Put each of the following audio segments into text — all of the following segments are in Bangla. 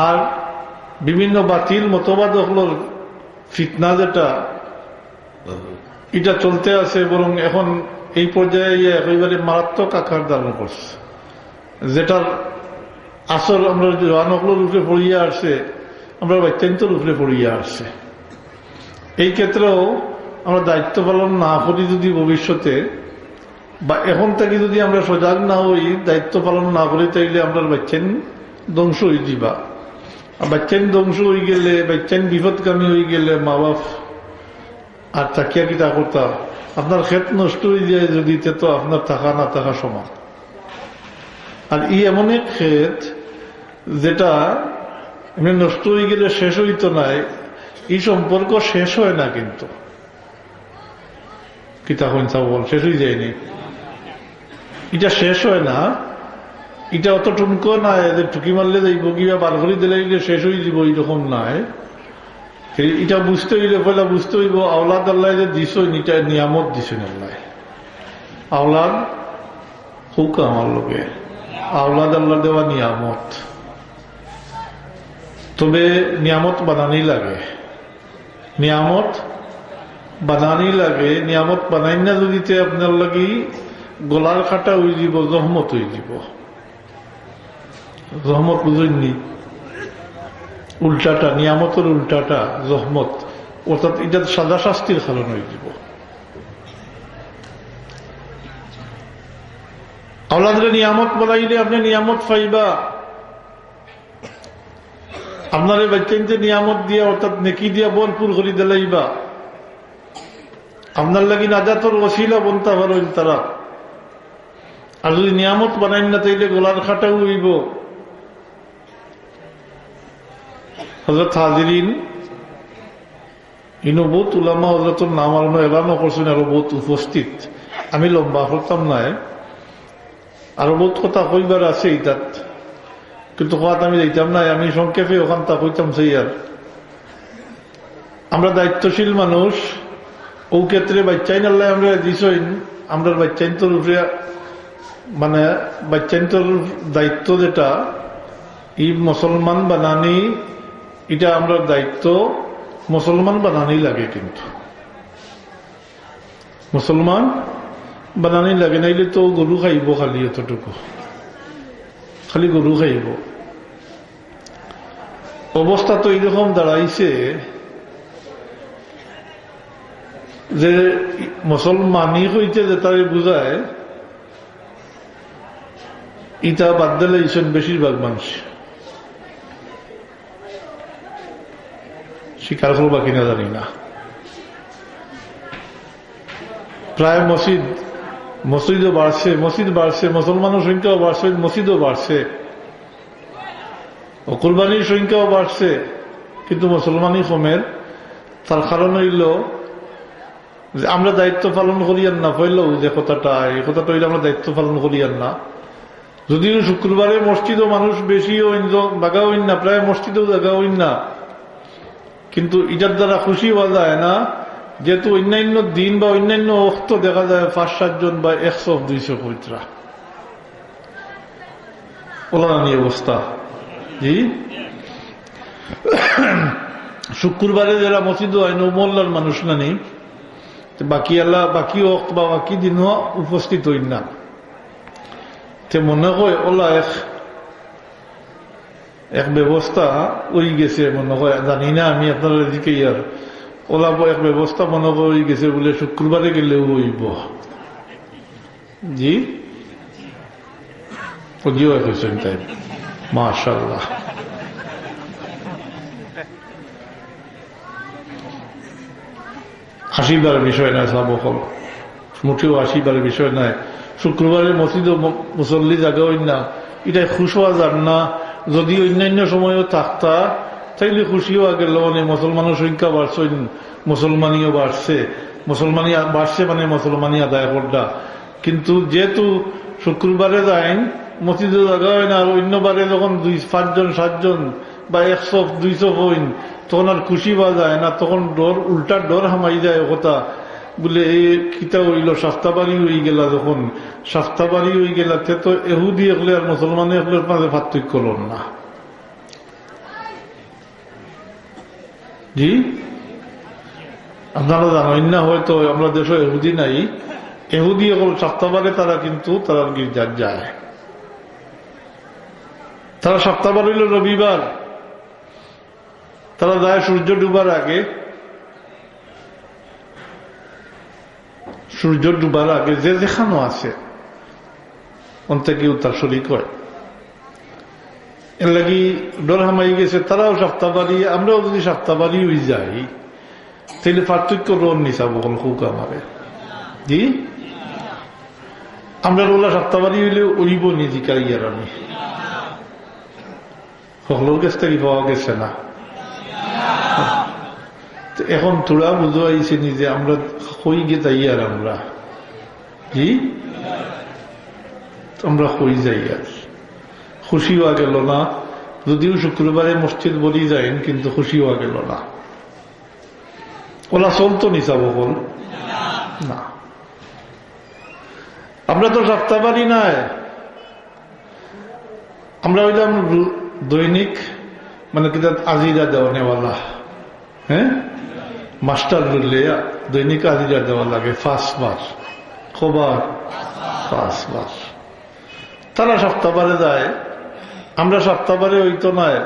আর বিভিন্ন বাতিল মতবাদ হলোর ফিতনা যেটা এটা চলতে আছে, বরং এখন এই পর্যায়ে একেবারে মারাত্মক আকার ধারণ করছে, যেটার আসল আমরা জওয়ানগুলোর উপরে পড়িয়া আসছে, আমরা অত্যন্তর উপরে পড়িয়া আসছে। এই ক্ষেত্রেও আমরা দায়িত্ব পালন না করি যদি ভবিষ্যতে, বা এখন থেকে যদি আমরা সজাগ না হই, দায়িত্ব পালন না করি, তাইলে আমরা বাচ্চান ধ্বংস হয়ে যাবা। বাচ্চান ধ্বংস হয়ে গেলে, বাচ্চান বিপদগামী হয়ে গেলে মা বাপ আর তাকিয়া কিতা করতা, আপনার ক্ষেত নষ্ট হয়ে যায় যদি, তো আপনার থাকা না থাকা সমান। আর এমন এক ক্ষেত যেটা এমনি নষ্ট হয়ে গেলে শেষ হইতো নাই, এই সম্পর্ক শেষ হয় না, কিন্তু কিতা কইতা বল শেষ হয়ে যায়নি, এটা শেষ হয় না, এটা অত টুনকো নাই যে টুকি মারলে যাইব কিবা বার করে দিলে শেষ হয়ে যাব, এইরকম নাই। এটা বুঝতে হইলে পয়লা বুঝতে হইব আওলাদ আল্লাহ যে দিস, এটা নিয়ামত দিছেন আল্লাহ। আওলাদ হোক আমার লোকে, আওলাদ আল্লাহ দেওয়া নিয়ামত, তবে নিয়ামত বানানি লাগে, নিয়ামত বানানি লাগে। নিয়ামত বানাই না যদি আপনার লাগি গলার খাটা হয়ে যাব, জহমত হয়ে যাব। জহমত বুঝেননি? উল্টাটা, নিয়ামতের উল্টাটা জহমত, অর্থাৎ এটা সাদা শাস্তির কারণ হয়ে যাব। আওলাদের নিয়ামত বলাইলে আপনি নিয়ামত পাইবা, আপনার বাচ্চাকে নিয়ামত দিয়া অর্থাৎ নেকি দিয়া ভরপুর করে দিলাইবা, আপনার লাগি নাজাতর ওসিলা বনতে পারেন তারা। আর যদি নিয়ামত বানাই না, তাইলে গোলার খাটাও হইব। হযরত হাজিরিন, ইনো বহুত উলামা হযরতের নাম আর এলানো করছেন, আরো বহুত উপস্থিত, আমি লম্বা করতাম নাই, আরো বহুত কথা কইবার আছে ইটাত, কিন্তু কথা আমি যাইতাম না, আমি সংক্ষেপে ওখান তা কইতাম। সেই আর আমরা দায়িত্বশীল মানুষ, ও ক্ষেত্রে বাচ্চাইন আল্লাহ আমরা দিছইন, আমরা বাচ্চাইন্তর উপরে মানে বাচ্চাইন্তর দায়িত্ব যেটা এই মুসলমান বানানি, এটা আমরা দায়িত্ব মুসলমান বানানি লাগে, কিন্তু মুসলমান বানানি লাগে, নাইলে তো গরু খাইব, খালি এতটুকু, খালি গরু খাইব। অবস্থা তো এইরকম দাঁড়াইছে যে মুসলমানই হইতে যে তারে বুঝায়, ইটা বাদ দিলে ইসেন বেশিরভাগ মানুষ স্বীকার করবা কিনা জানি না। প্রায় মসজিদও বাড়ছে, মসজিদ বাড়ছে, মুসলমানের সংখ্যাও বাড়ছে, মসজিদও বাড়ছে, কুরবানির সংখ্যাও বাড়ছে, কিন্তু মুসলমানই কমের। তার কারণ হইল যে আমরা দায়িত্ব পালন করিয়ান না, পাইলেও যে কথাটা, এই কথাটা হইলে আমরা দায়িত্ব পালন করিয়ান না। যদিও শুক্রবারে মসজিদও মানুষ বেশি জায়গা হইন না, প্রায় মসজিদেও জায়গা হইন না, কিন্তু এটার দ্বারা খুশি হওয়া যায় না, যেহেতু অন্যান্য দিন বা অন্যান্য অক্ত দেখা যায় 5-7 জন বা 100-200 পবিত্রা ওলানি অবস্থা। জি, শুক্রবারে যারা মসজিদ হয় মোল্লার মানুষ না নেই, বাকি আল্লাহ বাকি অক্ত বা বাকি দিনও উপস্থিত হইন না। তে মনে হয় ওলা এক ব্যবস্থা ওই গেছে, মনে হয় জানি না আমি আপনার এদিকে ইয়ার ওলা এক ব্যবস্থা মনে হয় গেছে বলে শুক্রবারে গেলেও হইব। জি, জিও হয়েছেন তাই, মাশাআল্লাহ। হাসিবার বিষয় নয়, সাবকল মুঠেও হাসিবার বিষয় নয়। শুক্রবারে মসজিদ মুসল্লি জায়গা হইন না, এটাই খুশ হওয়া যান না। যদি অন্যান্য সময়ও থাকতা তাইলে খুশি হওয়া গেল, মানে মুসলমানের সংখ্যা বাড়ছে, মুসলমানিও বাড়ছে, মুসলমানি বাড়ছে মানে মুসলমানি আদায় করডা। কিন্তু যেহেতু শুক্রবারে যাইন মসজিদে জায়গা হয় না, আর অন্যবারে যখন 5 জন 7 জন বা 100-200 হইন, তখন আর খুশি পাওয়া যায় না, তখন ডর উল্টা ডর হামাই যায় কথা বলে এই কিতা হইল সাফতাবাড়ি হয়ে গেল। যখন সাফতাবাড়ি হয়ে গেল তো এহুদি হলে আর মুসলমানে হলে মাঝে পার্থক্য করল না। জি, আপনারা জানেন না হয়তো আমরা দেশে এহুদি নাই, এহুদি সপ্তাহবারে তারা কিন্তু তারা গির্জার যায়। তারা সপ্তাহবার হইল রবিবার, তারা যায় সূর্য ডুবার আগে। সূর্য ডুবার আগে যে যেখানো আছে অন্তে কেউ তার শরীর হয়। এর লাগি ডর হামাই গেছে, তারাও সপ্তাহবারী, আমরাও যদি সপ্তাহবারী হয়ে যাই তাহলে পার্থক্য রোন নিচা বকল হুক আমারে। জি, আমরা ওলা সপ্তাহবারী হইলে ওইব নিজিকা ইয়ার আমি সকলের কাছ থেকে পাওয়া গেছে না। এখন তোরা বুঝো আইছে নিজে আমরা হই গে যাই আর আমরা জি আমরা হই যাই আর খুশি হওয়া গেল না। যদিও শুক্রবারে মসজিদ বলি যাইন কিন্তু খুশি হওয়া গেল না। ওলা চলতো নিচা বকল না। আমরা তো সপ্তাহবারই নাই, আমরা হইলাম দৈনিক মানে কি আজিরা দেওয়া নেওয়ালা। হ্যাঁ, মাস্টার বললে দৈনিক আজিরা দেওয়া লাগে 5 বার, খবর 5 বার। তারা সপ্তাহবারে যায়, আমরা সপ্তাহবারে হইতো নয়।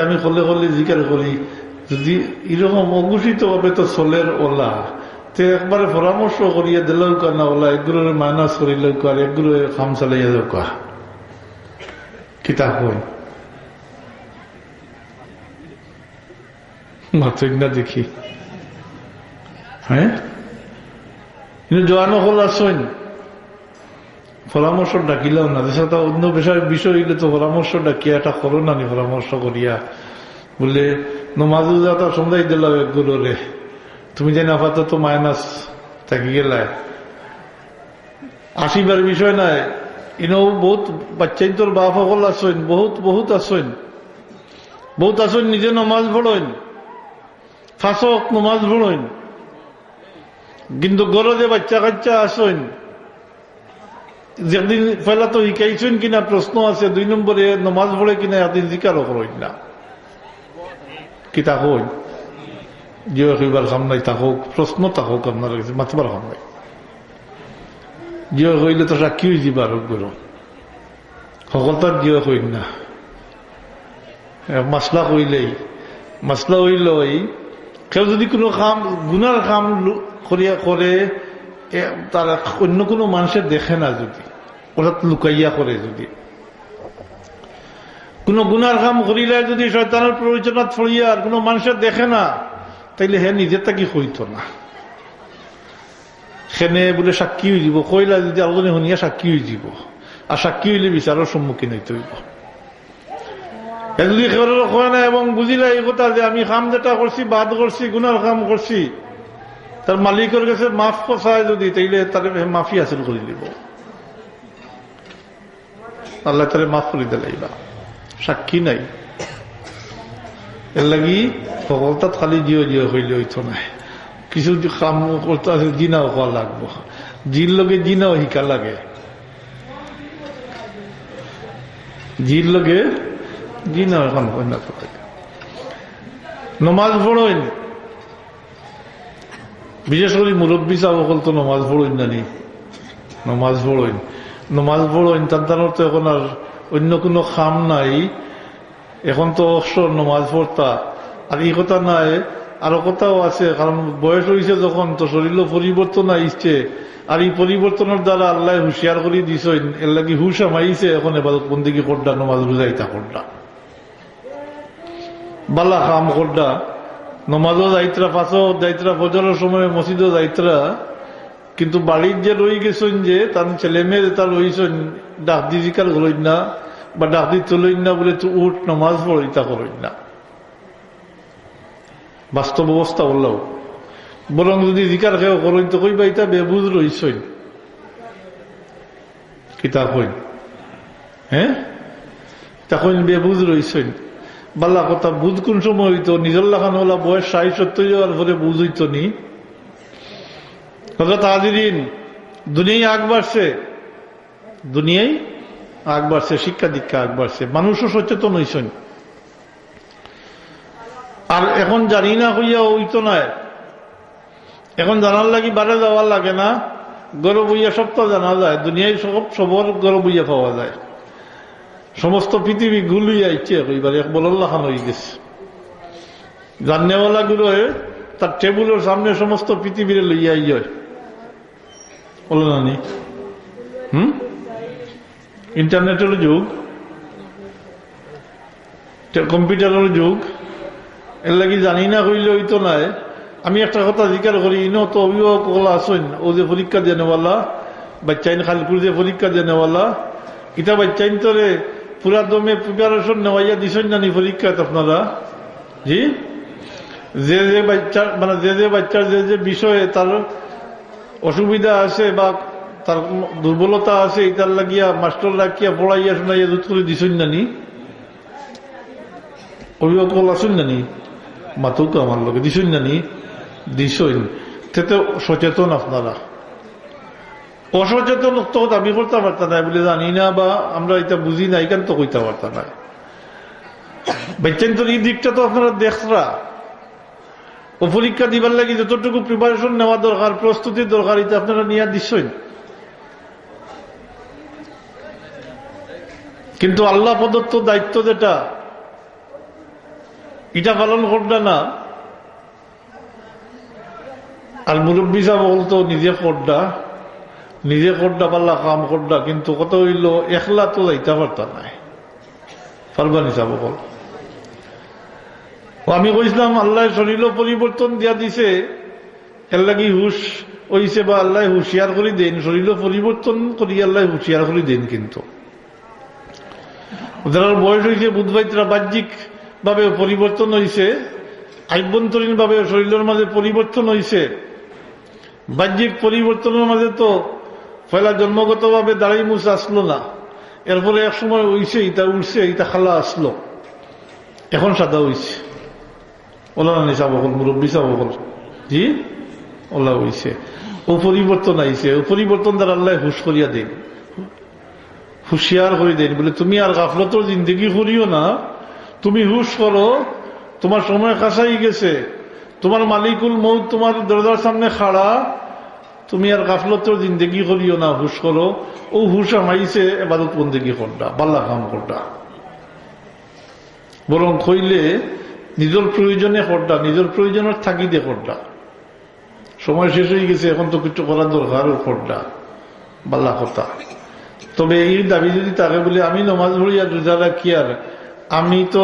আমি হলে হলে জিজ্ঞার করি যদি এরকম অঘোষিত ভাবে তো চলের ওলা তে একবারে পরামর্শ করিয়া দিলেও না ওলা এগুলোর মাইনাস করিলেও আর এগুলো খাম চালাইয়া যাও কা কিতাব হই মাত্র না দেখি। হ্যাঁ, কিন্তু জোয়ানো হল আসইন পরামর্শ ডাকিলেও না, দেশে তো অন্য বিষয় হইলে তো পরামর্শ ডাকিয়া একটা করো না নি পরামর্শ করিয়া বললে নমাজু যাতা সন্ধ্যায় দিলাম একগুলো রে তুমি জানি আপাতত মাইনাস থাকি গেলায় আসিবার বিষয় নাই। ইনও বহুত বাচ্চাই তোর বাপ সকল আসইন, বহুত বহুত আসইন, বহুত আসইন নিজে নমাজ পড়ইন, ফাঁসক নমাজ পড়ইন, কিন্তু গরজে বাচ্চা কাচ্চা আসইন। যেদিন পয়লা তো শিকাইছেন কিনা প্রশ্ন আছে, 2 নম্বরে নমাজ পড়ে কিনা একদিন জিকারও করইন না কিতা হই যে হইবার সামনে থাকুক প্রশ্ন থাকুক আপনার কাছে মাতবার সামনে জিও হইলে তো সাক্ষী হয়ে যাবার গুলো সকলতার জিও হইন না। মাসলা হইলেই মাসলা হইল কেউ যদি কোনো কাম গুনার কাম করিয়া করে তারা অন্য কোনো মানুষের দেখে না, যদি ওরা লুকাইয়া করে, যদি কোন গুনার কাম করিলে যদি শয়তানের প্রয়োজনত ফড়িয়া আর কোন মানুষের দেখে না তাইলে হে নিজের তাকে হইত না। সেনে বলে সাক্ষী হয়ে যাব, কইলা যদি আলোচনা শুনিয়া সাক্ষী হয়ে যাব, আর সাক্ষী হইলে বিচারের সম্মুখীন হইতে হইব। যদি কয় না এবং বুঝিলা এই কথা যে আমি কাম যেটা করছি বাদ করছি গুনার কাম করছি, তার মালিকের কাছে মাফ চায় যদি, তাইলে তার মাফি হাসিল করে দিব, আল্লাহ তারে মাফ করে দিলাইবা। সাক্ষী নাই, এর লাগি সকলটা খালি জিও জিও হইলে হইতো না। কিছু কাম করতে আছে জিনাও হওয়া লাগবো, জির লগে জিনাও শিকা লাগে, জির লগে জিনাও এখন নমাজ পড়ইন। বিশেষ করে মুরব্বী চাবকল তো নমাজ পড়ইন জানি, নমাজ পড়ইন, নমাজ পড়ইন। তার তো এখন আর অন্য কোনো খাম নাই, এখন তো অবসর নমাজ পড়তা। আর এই কথা নাই, আরো কথাও আছে, কারণ বয়স হয়েছে যখন তো শরীরও পরিবর্তন আইছে, আর এই পরিবর্তনের দ্বারা আল্লাহ হুশিয়ার করে দিছেন, এর লাগি হুশ আমাইছে এখন এবার কোন দিকে করডা নমাজ বুঝাইতা করডা বালা কাম করডা, নমাজও যাইতরা, ফাঁসও যাইতরা, ফজরের সময় মসজিদও যাইতরা, কিন্তু বাড়ির যে রয়ে গেছেন যে তার ছেলে মেয়ে তার রয়েছেন ডাক দি জিকার করইন না বা ডাক দি চলইন না বলে তো উঠ নমাজ পড়ই তা করইন না। বাস্তব অবস্থা বললাম, বরং যদি জিকার খেয়েও করইন তো কইবা এটা বেবুজ রইছেন কিতা কইন, হ্যাঁ তখন বেবুজ রইছেন। বাল্লা কথা বুঝ কোন সময় হইতো, নিজের লাগানো হলা বয়স 60-70 যাওয়ার পরে বুঝ হইতো নি। হাজিরিন, দুনিয়ায় আগ বাড়ছে, দুনিয়ায় আগ বাড়ছে, শিক্ষা দীক্ষা আগ বাড়ছে, মানুষও সচেতন হইছেন। আর এখন জানি না হইয়া ওই তো নয়, এখন জানার লাগি বারে যাওয়ার লাগে না, গরব হইয়া সব তো জানা যায়, দুনিয়ায় সবর গরব হইয়া পাওয়া যায়। সমস্ত পৃথিবী গুলিয়ে আইছে এবার এক বলল্লাখান হয়ে গেছে। জাননেওয়ালা গুলো তার টেবিলের সামনে সমস্ত পৃথিবীর লইয়া ইয় বলো নানি। ইন্টারনেটের যুগ, কম্পিউটারের যুগ, এর লাগি জানি না হইলে ওই তো নাই। আমি একটা কথা জিজ্ঞাসা করি, ইনো তো অভিভাবক আসেন, ও যে পরীক্ষা দেনেওয়ালা বাচ্চাইন খালকুর যে পরীক্ষা দেনেওয়ালা, এটা বাচ্চাইন তোরে পুরা দমে প্রিপারেশন নেওয়াইয়া দিছেন নানি পরীক্ষায় আপনারা? জি, যে যে বাচ্চার মানে যে বাচ্চার যে বিষয়ে তার অসুবিধা আছে বা তার দুর্বলতা আছে, এটার লাগিয়া মাস্টার রাখিয়া পড়াইয়া শোনাইয়া দুধ করে দিছেন নানি? অভিভাবক আসেন নানি? মাতুক আমার লোকে দিছেন নানি? দিছইন। তেতে সচেতন আপনারা। অসচেতন তো দাবি করতে পারতাম না বলে জানি না বা আমরা এটা বুঝি না, এখান তো কইতে পারতাম না। বাচ্চান তোর এই দিকটা তো আপনারা দেখরা, ও পরীক্ষা দিবার লাগে যতটুকু প্রিপারেশন নেওয়া দরকার, প্রস্তুতির দরকার, এটা আপনারা নিয়ে দিচ্ছেন। কিন্তু আল্লাহ প্রদত্ত দায়িত্ব যেটা, এটা পালন করবে না। আর মুরব্বী সাহেব বলতো নিজে করডা পাল্লা কাম করডা, কিন্তু কত হইল একলা তো যাইতে পারতাম নাই। পারবানি সাহেব বল, আমি কইছিলাম আল্লাহ শরীরও পরিবর্তন দিয়া দিছে, এর লাগি হুশ হইছে বা আল্লাহ হুশিয়ার করে দেন, শরীরও পরিবর্তন করি আল্লাহ হুশিয়ার করে দেন। কিন্তু যারা বয়স হয়েছে বুধবাইতরা বাহ্যিক ভাবে পরিবর্তন হয়েছে, আভ্যন্তরীণ ভাবে শরীরের মাঝে পরিবর্তন হয়েছে। বাহ্যিক পরিবর্তনের মাঝে তো পয়লা জন্মগত ভাবে দাঁড়াই মুছ আসলো না, এরপরে এক সময় হইছে ইটা উঠছে, ইটা খালা আসলো, এখন সাদা হইছে। ওলা নানি সাহ বল, মুরব্বী সাহ বল, জি ওলা হইছে। ও পরিবর্তন আইছে, ও পরিবর্তন দ্বারা আল্লাহ হুশ করিয়া দেন, হুশিয়ার করে দেন, বলে তুমি আর গাফলতর জিন্দগি করিও না, তুমি হুশ করো, তোমার সময় কাছাই গেছে, তোমার মালিকুল মৌত তোমার দরজার সামনে খাড়া, তুমি আর গাফলতর জিন্দগি করিও না, হুশ করো। ও হুশ আমাইছে এবাদত বন্দেগি করডা, বাল্লা কাম করডা, বরং কইলে নিজের প্রয়োজনে করডা, নিজের প্রয়োজনের থাকিদে করডা। সময় শেষ হয়ে গেছে, এখন তো কিছু করার দরকার, করডা বাল্লা কথা। তবে এই দাবি যদি তাকে বলে আমি নমাজ পড়িয়া রোজা রাখি আর আমি তো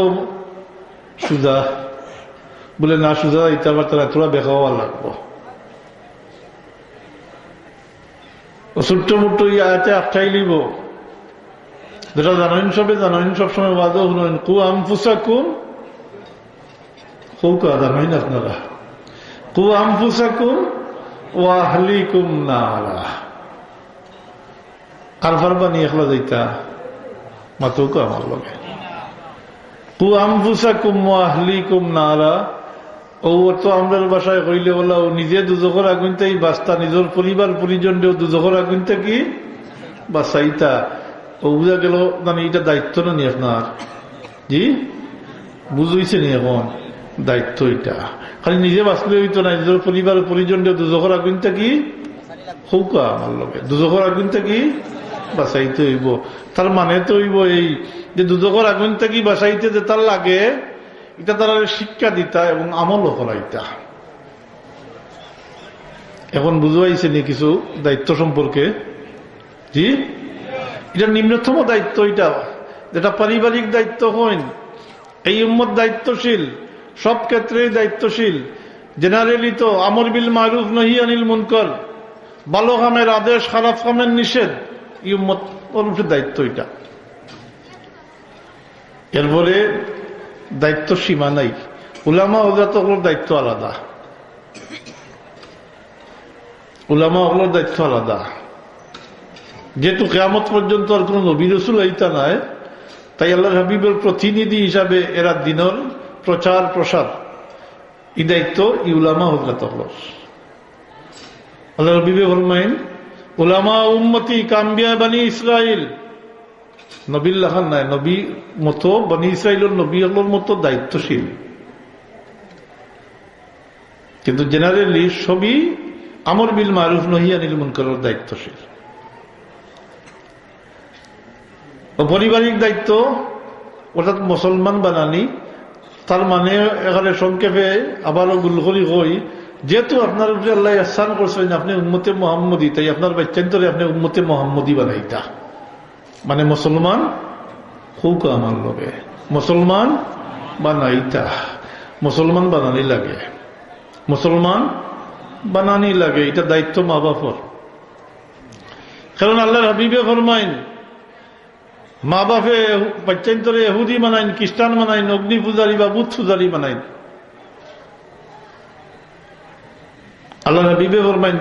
সুজা, বলে না সুজা ইটা বার্তা তোরা বেখাওয়া লাগবো। ছোট্ট মোট্ট ইয়াতে আটটাই লিব, যেটা জানেন সবে জানেন, সবসময় ওয়াদও শুনেন, কু আনফুসাকুম, কৌকা জানেন আপনারা, কু আনফুসাকুম ওয়া আহলিকুম নারা। আর ফারবানি একলা যাইতা মাতুক আমার লগে, কু আনফুসাকুম ওয়া আহলিকুম নারা। ও তো আমাদের বাসায় কইলে বলা, ও নিজে দুজখর আগুনতেই বাস্তা, নিজের পরিবার পরিজন দুজখর আগুনতে কি বাসাইতা। ও বুঝা গেল মানে এটা দায়িত্ব না নি আপনার? জি বুঝইছে নি? এখন দায়িত্ব এটা খালি নিজে বাঁচলে হইতো না, নিজের পরিবার পরিজন দুজখর আগুনতে কি হৌকা আমার লগে, দুজখর আগুনতে কি বাসাইতে হইব। তার মানে তো হইব এই যে দুজখর আগুনতে কি বাসাইতে যে তার লাগে, এটা তারা শিক্ষা দিতা এবং আমলও করাইতা। এখন বুঝাইছে নি কিছু দায়িত্ব সম্পর্কে? জি, এটা নিম্নতম দায়িত্ব, এটা যেটা পারিবারিক দায়িত্ব হইন। এই উম্মত দায়িত্বশীল, সব ক্ষেত্রে দায়িত্বশীল। জেনারেলি তো আমর বিল মারুফ নহি আনিল মুনকার, ভালো কামের আদেশ, খারাপ কামের নিষেধ, এই উম্মত দায়িত্ব এটা। এরপরে দায়িত্ব সীমা নাই। উলামা ওলামার দায়িত্ব আলাদা, উলামা ওগুলোর দায়িত্ব আলাদা। যেহেতু কিয়ামত পর্যন্ত আর কোন নবী রাসূল আইতা নাই, তাই আল্লাহর হাবিবের প্রতিনিধি হিসাবে এরা দিনের প্রচার প্রসার, এই দায়িত্ব ই উলামা হযরত আল্লাহ হাবিবে ফরমাইন, উলামা উম্মতি কাম্বিয়া বানি ইসরাইল। নবীর লেখান নাই, নবী মতো বনি ইসরাইলের নবী হলোর মতো দায়িত্বশীল। কিন্তু জেনারেলি সবই আমর বিল মারুফ নহি আনিল মুনকারের দায়িত্বশীল। পারিবারিক দায়িত্ব অর্থাৎ মুসলমান বানানি, তার মানে এখানে সংক্ষেপে আবারও গুলখরি হই, যেহেতু আপনার উপরে আল্লাহ ইহসান করছেন আপনি উম্মতে মুহাম্মদী, তাই আপনার বাচ্চান্তরে আপনি উম্মতে মুহাম্মদী বানাইতা, মানে মুসলমান খুব আমার লগে মুসলমান বানাইতা, মুসলমান বানানি লাগে, মুসলমান বানানি লাগে, এটা দায়িত্ব মা বাপর। কারণ আল্লাহর হাবিবে ফরমাইন মা বাপে বাচ্চান্তরে ইহুদি বানাইন, খ্রিস্টান বানাইন, অগ্নি পূজারী বা বুধ পূজারী বানাইন। আল্লাহর হাবিবে ফরমাইন